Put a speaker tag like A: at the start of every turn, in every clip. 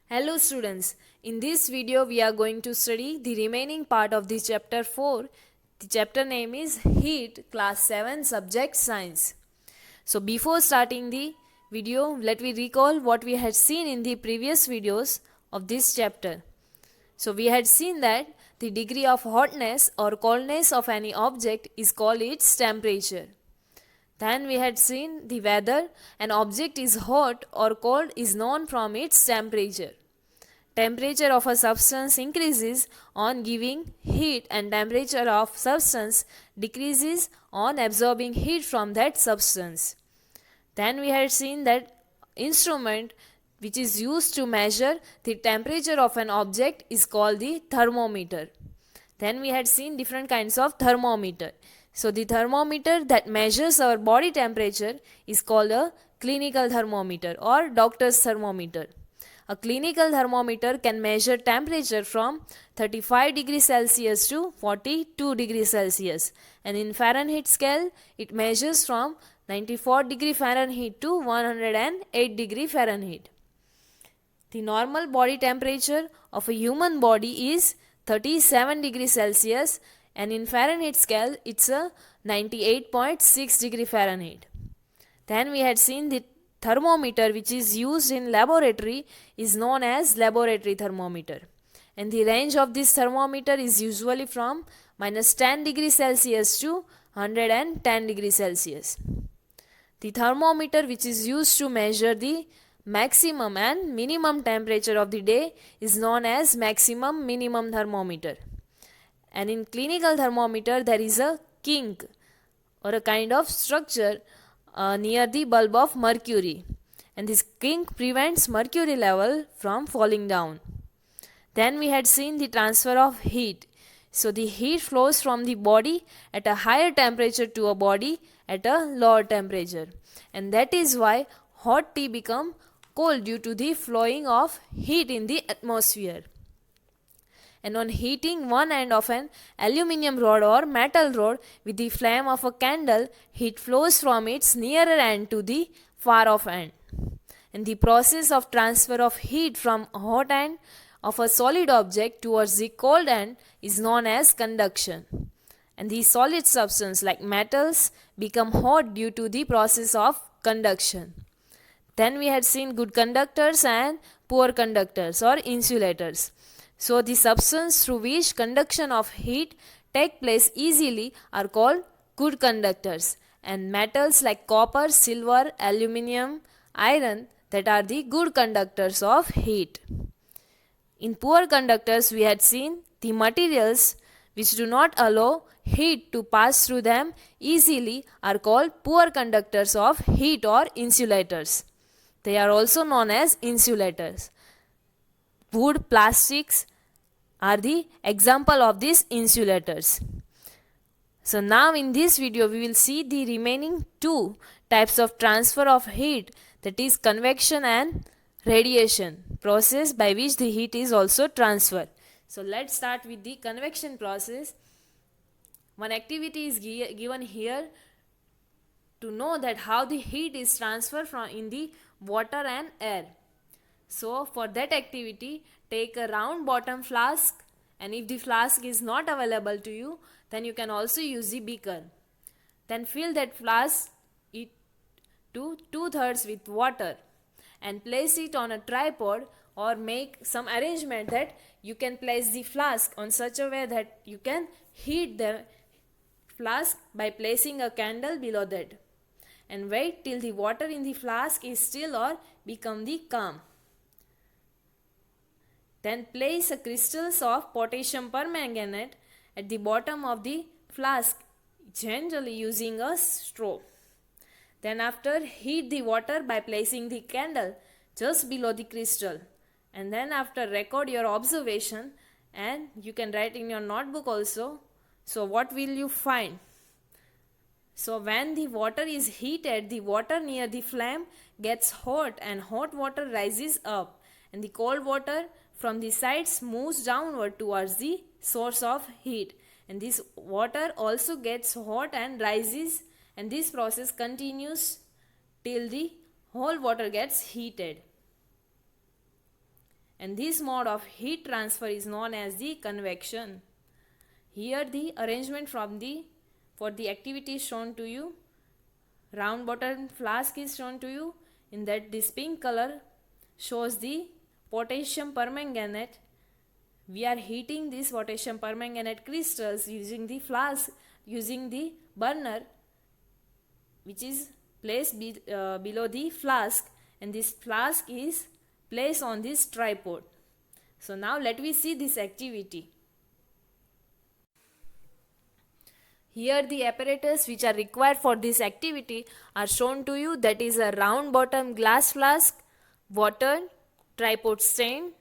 A: Hello students, in this video we are going to study the remaining part of the chapter 4. The chapter name is Heat, class 7, subject science. So before starting the video, let me recall what we had seen in the previous videos of this chapter. So we had seen that the degree of hotness or coldness of any object is called its temperature. Then we had seen the whether an object is hot or cold is known from its temperature. Temperature of a substance increases on giving heat and temperature of substance decreases on absorbing heat from that substance. Then we had seen that instrument which is used to measure the temperature of an object is called the thermometer. Then we had seen different kinds of thermometer. So the thermometer that measures our body temperature is called a clinical thermometer or doctor's thermometer. A clinical thermometer can measure temperature from 35 degrees Celsius to 42 degrees Celsius, and in Fahrenheit scale it measures from 94 degree Fahrenheit to 108 degree Fahrenheit. The normal body temperature of a human body is 37 degrees Celsius, and in Fahrenheit scale it's a 98.6 degree Fahrenheit. Then we had seen the thermometer which is used in laboratory is known as laboratory thermometer, and the range of this thermometer is usually from minus 10 degrees Celsius to 110 degrees Celsius. The thermometer which is used to measure the maximum and minimum temperature of the day is known as maximum minimum thermometer. And in clinical thermometer there is a kink or a kind of structure near the bulb of mercury, and this kink prevents mercury level from falling down. Then we had seen the transfer of heat. So the heat flows from the body at a higher temperature to a body at a lower temperature, and that is why hot tea become cold due to the flowing of heat in the atmosphere. And on heating one end of an aluminium rod or metal rod with the flame of a candle, heat flows from its nearer end to the far off end. And the process of transfer of heat from hot end of a solid object towards the cold end is known as conduction. And the solid substance like metals become hot due to the process of conduction. Then we had seen good conductors and poor conductors or insulators. So the substance through which conduction of heat take place easily are called good conductors, and metals like copper, silver, aluminium, iron that are the good conductors of heat. In poor conductors we had seen the materials which do not allow heat to pass through them easily are called poor conductors of heat or insulators. They are also known as insulators. Wood, plastics are the example of these insulators. So now in this video we will see the remaining two types of transfer of heat, that is convection and radiation process by which the heat is also transferred. So let's start with the convection process. One activity is given here to know that how the heat is transferred from in the water and air. So for that activity, take a round bottom flask, and if the flask is not available to you, then you can also use the beaker. Then fill that flask to 2/3 with water and place it on a tripod, or make some arrangement that you can place the flask on such a way that you can heat the flask by placing a candle below that, and wait till the water in the flask is still or become the calm. Then place a crystals of potassium permanganate at the bottom of the flask, generally using a straw. Then after, heat the water by placing the candle just below the crystal, and then after record your observation, and you can write in your notebook also. So what will you find? So when the water is heated, the water near the flame gets hot, and hot water rises up, and the cold water from the sides moves downward towards the source of heat, and this water also gets hot and rises, and this process continues till the whole water gets heated. and this mode of heat transfer is known as the convection. Here the arrangement for the activity is shown to you. Round bottom flask is shown to you. In that, this pink color shows the potassium permanganate. We are heating these potassium permanganate crystals using the flask, using the burner which is placed below the flask, and this flask is placed on this tripod. So now let me see this activity. Here the apparatus which are required for this activity are shown to you. That is a round bottom glass flask, water, tripod stand,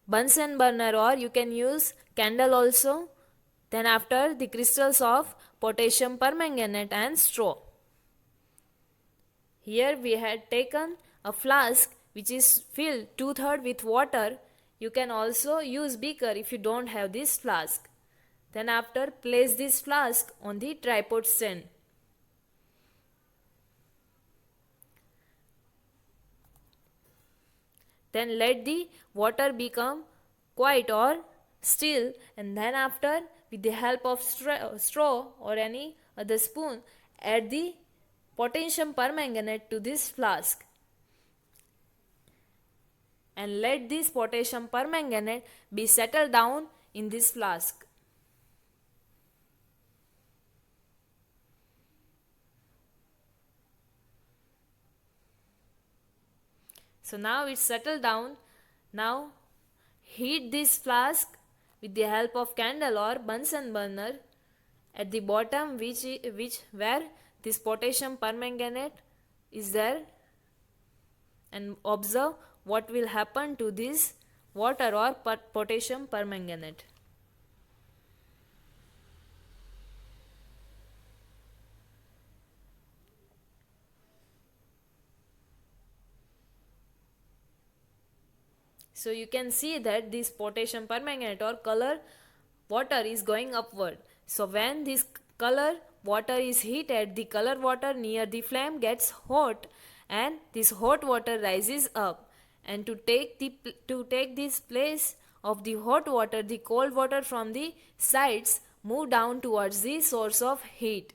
A: Bunsen burner, or you can use candle also. Then after, the crystals of potassium permanganate and straw. Here we had taken a flask which is filled 2/3 with water. You can also use beaker if you don't have this flask. Then after, place this flask on the tripod stand. Then let the water become quiet or still, and then after, with the help of straw or any other spoon, add the potassium permanganate to this flask. And let this potassium permanganate be settled down in this flask. So now it's settled down. Now heat this flask with the help of candle or Bunsen burner at the bottom where this potassium permanganate is there, and observe what will happen to this water or potassium permanganate. So you can see that this potassium permanganate or color water is going upward. So when this color water is heated, the color water near the flame gets hot, and this hot water rises up. And to take this place of the hot water, the cold water from the sides move down towards the source of heat,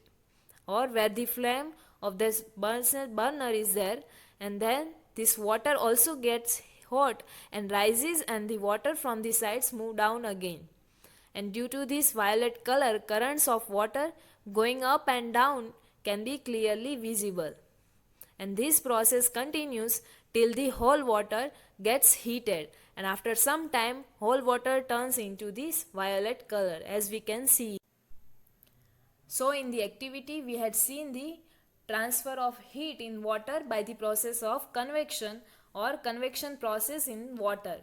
A: or where the flame of this burner is there, and then this water also gets hot and rises, and the water from the sides move down again. And due to this violet color, currents of water going up and down can be clearly visible. And this process continues till the whole water gets heated, and after some time whole water turns into this violet color, as we can see. So in the activity we had seen the transfer of heat in water by the process of convection or convection process in water.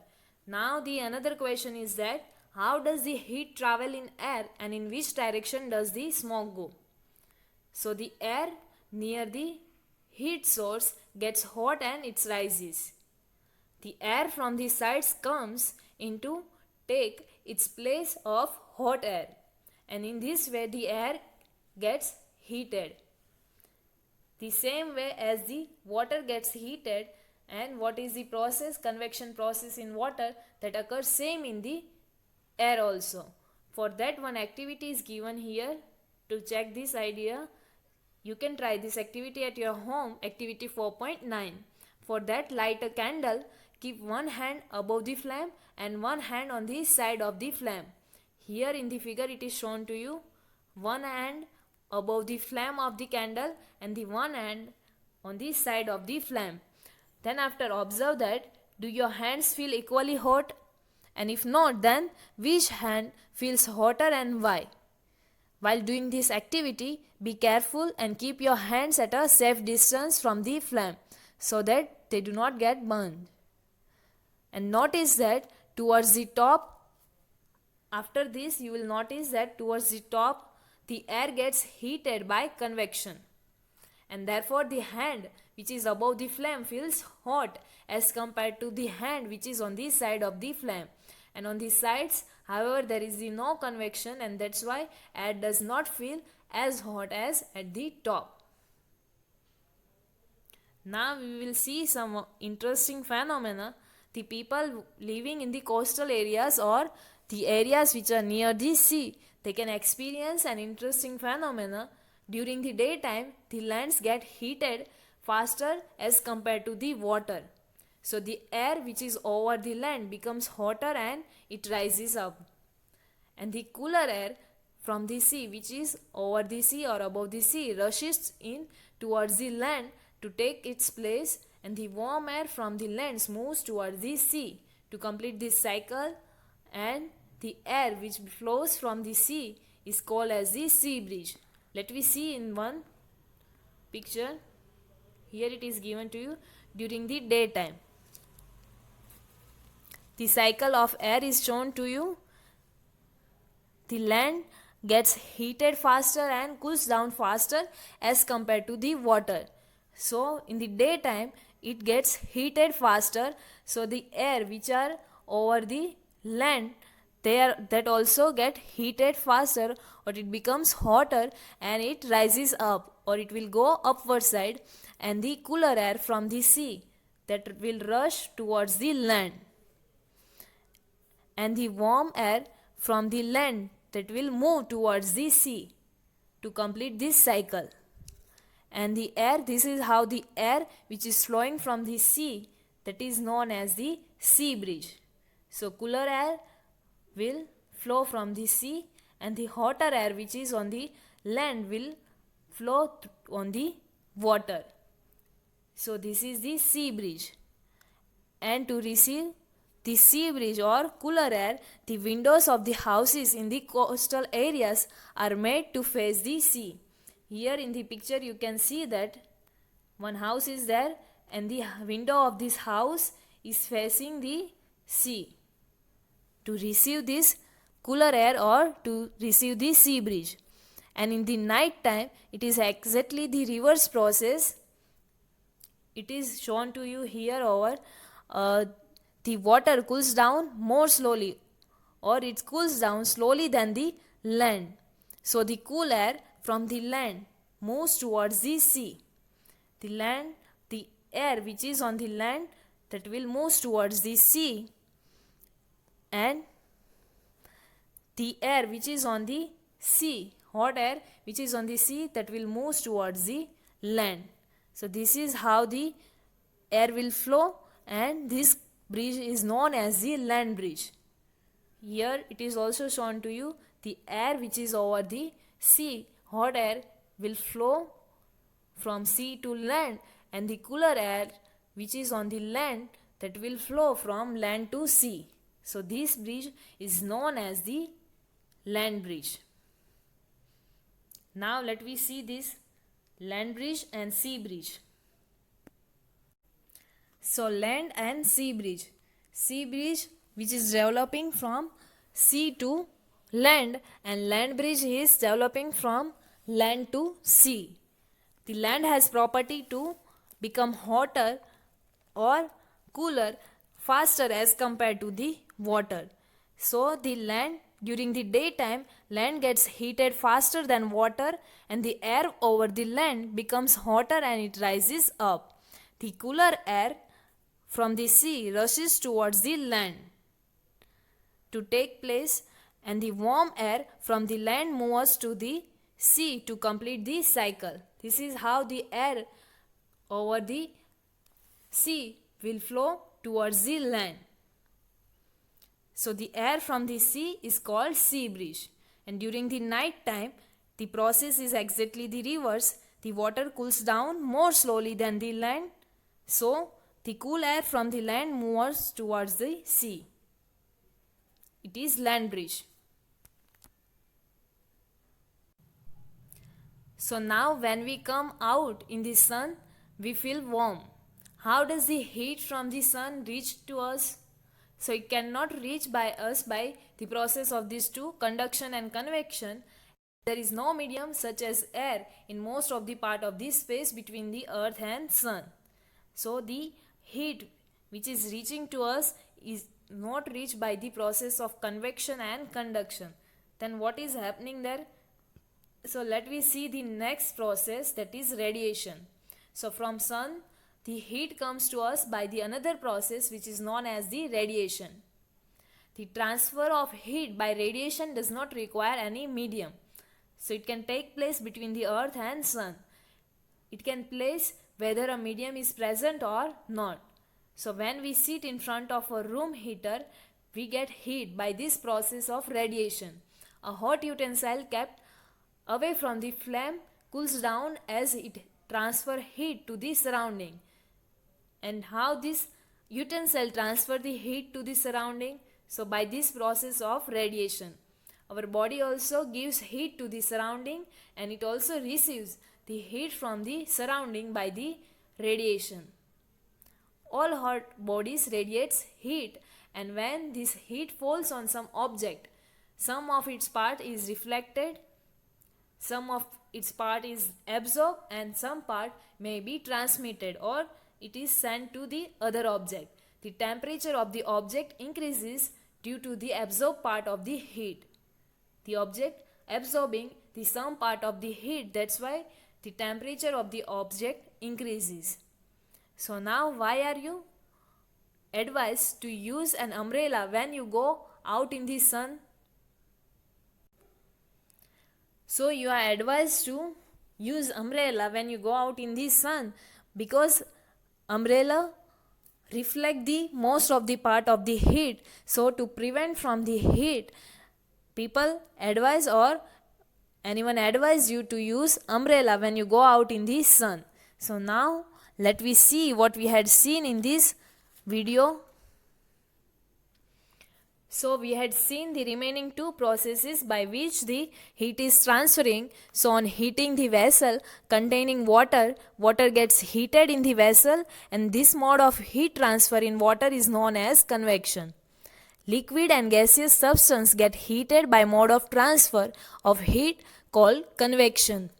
A: Now the another question is that how does the heat travel in air, and in which direction does the smoke go? So the air near the heat source gets hot and it rises. The air from the sides comes in to take its place of hot air, and in this way the air gets heated. The same way as the water gets heated, and what is the process? Convection process in water that occurs same in the air also. For that, one activity is given here to check this idea. You can try this activity at your home, activity 4.9. For that, light a candle, keep one hand above the flame and one hand on the side of the flame. Here in the figure it is shown to you, one hand above the flame of the candle and the one hand on the side of the flame. Then after, observe that do your hands feel equally hot, and if not, then which hand feels hotter and why? While doing this activity, be careful and keep your hands at a safe distance from the flame so that they do not get burned. And notice that towards the top, after this you will notice that towards the top the air gets heated by convection, and therefore the hand which is above the flame feels hot as compared to the hand which is on the side of the flame. And on the sides, however, there is no convection, and that's why air does not feel as hot as at the top. Now we will see some interesting phenomena the people living in the coastal areas or the areas which are near the sea, they can experience an interesting phenomena. During the daytime, the lands get heated faster as compared to the water. So the air which is over the land becomes hotter and it rises up. And the cooler air from the sea, which is over the sea or above the sea, rushes in towards the land to take its place, and the warm air from the lands moves towards the sea to complete this cycle. And the air which flows from the sea is called as the sea breeze. Let me see in one picture. Here it is given to you. During the daytime, the cycle of air is shown to you. The land gets heated faster and cools down faster as compared to the water. So in the daytime it gets heated faster, so the air which are over the land, that also get heated faster, or it becomes hotter and it rises up, or it will go upward side, and the cooler air from the sea, that will rush towards the land, and the warm air from the land, that will move towards the sea to complete this cycle. And the air, this is how the air which is flowing from the sea, that is known as the sea breeze. So cooler air will flow from the sea, and the hotter air which is on the land will flow on the water. So this is the sea breeze. And to receive the sea breeze or cooler air, the windows of the houses in the coastal areas are made to face the sea. Here in the picture you can see that one house is there, and the window of this house is facing the sea to receive this cooler air or to receive the sea breeze. And in the night time it is exactly the reverse process. It is shown to you here over the water cools down more slowly, or it cools down slowly than the land. So the cool air from the land moves towards the sea. The air which is on the land, that will move towards the sea, and the air which is on the sea, hot air which is on the sea, that will move towards the land. So this is how the air will flow, and this breeze is known as the land breeze. Here it is also shown to you the air which is over the sea, hot air will flow from sea to land, and the cooler air which is on the land, that will flow from land to sea. So this breeze is known as the land breeze. Now let me see this land breeze and sea breeze. So land and sea breeze. Sea breeze which is developing from sea to land, and land breeze is developing from land to sea. The land has property to become hotter or cooler faster as compared to the water. So the land, during the daytime, land gets heated faster than water, and the air over the land becomes hotter and it rises up. The cooler air from the sea rushes towards the land to take place, and the warm air from the land moves to the sea to complete the cycle. This is how the air over the sea will flow towards the land. So the air from the sea is called sea breeze, and during the night time the process is exactly the reverse. The water cools down more slowly than the land, so the cool air from the land moves towards the sea. It is land breeze. So now when we come out in the sun, we feel warm. How does the heat from the sun reach to us? So it cannot reach by us by the process of these two, conduction and convection. There is no medium such as air in most of the part of this space between the earth and sun. So the heat which is reaching to us is not reached by the process of convection and conduction. Then what is happening there? So let me see the next process, that is radiation. So from sun, the heat comes to us by the another process which is known as the radiation. The transfer of heat by radiation does not require any medium. So it can take place between the earth and sun. It can place whether a medium is present or not. So when we sit in front of a room heater, we get heat by this process of radiation. A hot utensil kept away from the flame cools down as it transfers heat to the surrounding. And how this utensil transfer the heat to the surrounding? So by this process of radiation. Our body also gives heat to the surrounding, and it also receives the heat from the surrounding by the radiation. All hot bodies radiates heat, and when this heat falls on some object, some of its part is reflected, some of its part is absorbed, and some part may be transmitted or it is sent to the other object. The temperature of the object increases due to the absorbed part of the heat. The object absorbing the some part of the heat, that's why the temperature of the object increases. So now why are you advised to use an umbrella when you go out in the sun? So you are advised to use umbrella when you go out in the sun because umbrella reflect the most of the part of the heat. So to prevent from the heat, people advise or anyone advise you to use umbrella when you go out in the sun. So now let we see what we had seen in this video. So we had seen the remaining two processes by which the heat is transferring. So on heating the vessel containing water, water gets heated in the vessel, and this mode of heat transfer in water is known as convection. Liquid and gaseous substance get heated by mode of transfer of heat called convection.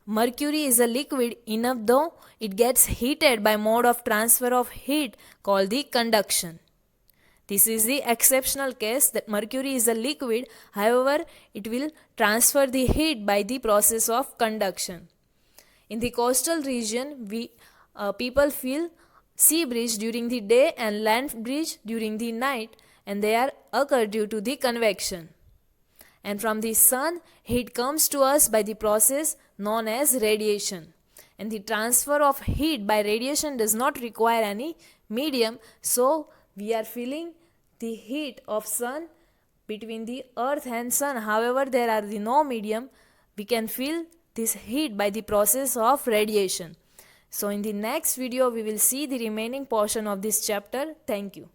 A: Mercury is a liquid enough though it gets heated by mode of transfer of heat called the conduction. This is the exceptional case that mercury is a liquid, however it will transfer the heat by the process of conduction. In the coastal region, people feel sea breeze during the day and land breeze during the night, and they are occur due to the convection. And from the sun, heat comes to us by the process known as radiation. And the transfer of heat by radiation does not require any medium, so we are feeling the heat of sun between the earth and sun. However, there are no medium. We can feel this heat by the process of radiation. So in the next video, we will see the remaining portion of this chapter. Thank you.